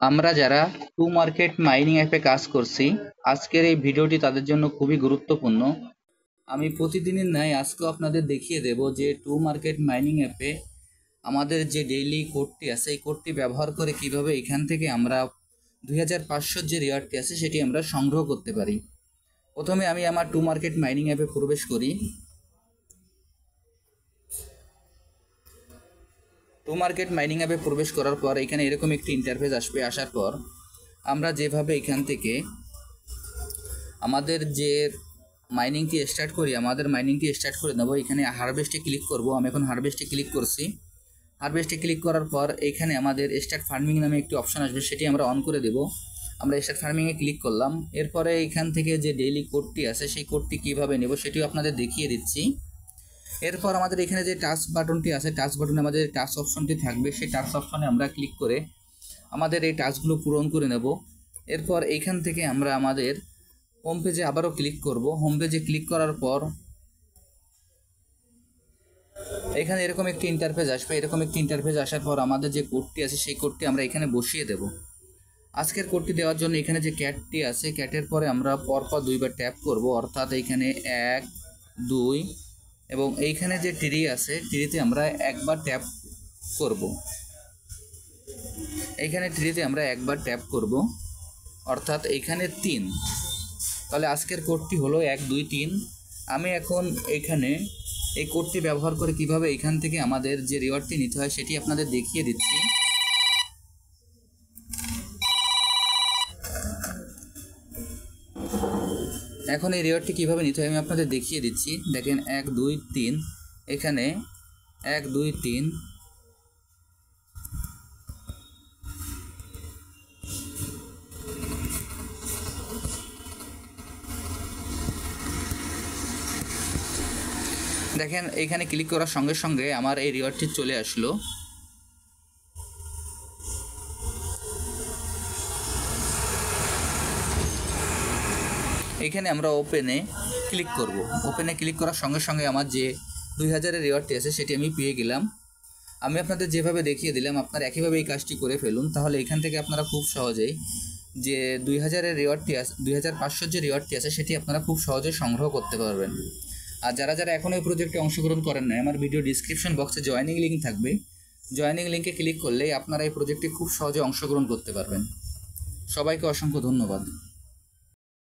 আমরা যারা to market mining অ্যাপে কাজ করছি, আজকের এই ভিডিওটি তাদের জন্য খুবই গুরুত্বপূর্ণ। আমি প্রতিদিনের ন্যায় আজকেও আপনাদের দেখিয়ে দেব যে টু মার্কেট মাইনিং অ্যাপে আমাদের যে ডেইলি কোডটি আছে এই কোডটি ব্যবহার করে কিভাবে এখান থেকে আমরা 2500 যে রিওয়ার্ডটি আছে সেটি আমরা সংগ্রহ করতে পারি। প্রথমে আমি আমার টু মার্কেট মাইনিং অ্যাপে প্রবেশ করি। টু মার্কেট মাইনিং অ্যাপে প্রবেশ করার পর এখানে এরকম একটি ইন্টারফেস আসবে। আসার পর আমরা যেভাবে এখান থেকে আমাদের যে মাইনিংটি স্টার্ট করি, আমাদের মাইনিংটি স্টার্ট করে নেব। এখানে হারভেস্টে ক্লিক করব। আমি এখন হারভেস্টে ক্লিক করছি। হারভেস্টে ক্লিক করার পর এখানে আমাদের স্টার্ট ফার্মিং নামে একটি অপশন আসবে, সেটি আমরা অন করে দেব। আমরা স্টার্ট ফার্মিংয়ে ক্লিক করলাম। এরপরে এখান থেকে যে ডেইলি কোডটি আছে সেই কোডটি কীভাবে নেব সেটিও আপনাদের দেখিয়ে দিচ্ছি। এরপর আমাদের এখানে যে টাস্ক বাটনটি আছে, টাস্ক বাটনে আমাদের টাস্ক অপশনটি থাকবে। সেই টাস্ক অপশনে আমরা ক্লিক করে আমাদের এই টাস্কগুলো পূরণ করে নেব। এরপর এইখান থেকে আমরা আমাদের হোম পেজে আবারও ক্লিক করব। হোম পেজে ক্লিক করার পর এখানে এরকম একটি ইন্টারফেস আসবে। এরকম একটি ইন্টারফেস আসার পর আমাদের যে কোডটি আছে সেই কোডটি আমরা এখানে বসিয়ে দেব। আজকের কোডটি দেওয়ার জন্য এখানে যে ক্যাটটি আছে, ক্যাটের পরে আমরা পরপর দুইবার ট্যাপ করব, অর্থাৎ এইখানে 1 2 এবং এইখানে যে ট্রি আছে ট্রিতে আমরা একবার ট্যাপ করব। এইখানে ট্রিতে আমরা একবার ট্যাপ করব, অর্থাৎ এইখানে 3। তাহলে আজকের কোডটি হলো 1 2 3। আমি এখন এখানে এই কোডটি ব্যবহার করে কিভাবে এখান থেকে আমাদের যে রিওয়ার্ডটি নিতে হয় সেটি আপনাদের দেখিয়ে দিচ্ছি। এখন এই রিওয়ার্ডটি কীভাবে নিতে হয় আমি আপনাদের দেখিয়ে দিচ্ছি। দেখেন 1 2 3, এখানে 1 2 3, দেখেন এইখানে ক্লিক করার সঙ্গে সঙ্গে আমার এই রিওয়ার্ডটি চলে আসলো। এখানে আমরা ওপেনে ক্লিক করব। ওপেনে ক্লিক করার সঙ্গে সঙ্গে আমার যে 2000-এর রিওয়ার্ডটি আছে সেটি আমি পেয়ে গেলাম। আমি আপনাদের যেভাবে দেখিয়ে দিলাম আপনারা একইভাবে এই কাজটি করে ফেলুন। তাহলে এখান থেকে আপনারা খুব সহজেই যে 2000-এর রিওয়ার্ডটি আছে, 2500 যে রিওয়ার্ডটি আছে সেটি আপনারা খুব সহজেই সংগ্রহ করতে পারবেন। আর যারা যারা এখন এই প্রজেক্টে অংশগ্রহণ করেন না, আমার ভিডিও ডিসক্রিপশন বক্সে জয়েনিং লিঙ্ক থাকবে। জয়েনিং লিঙ্কে ক্লিক করলেই আপনারা এই প্রজেক্টে খুব সহজে অংশগ্রহণ করতে পারবেন। সবাইকে অসংখ্য ধন্যবাদ।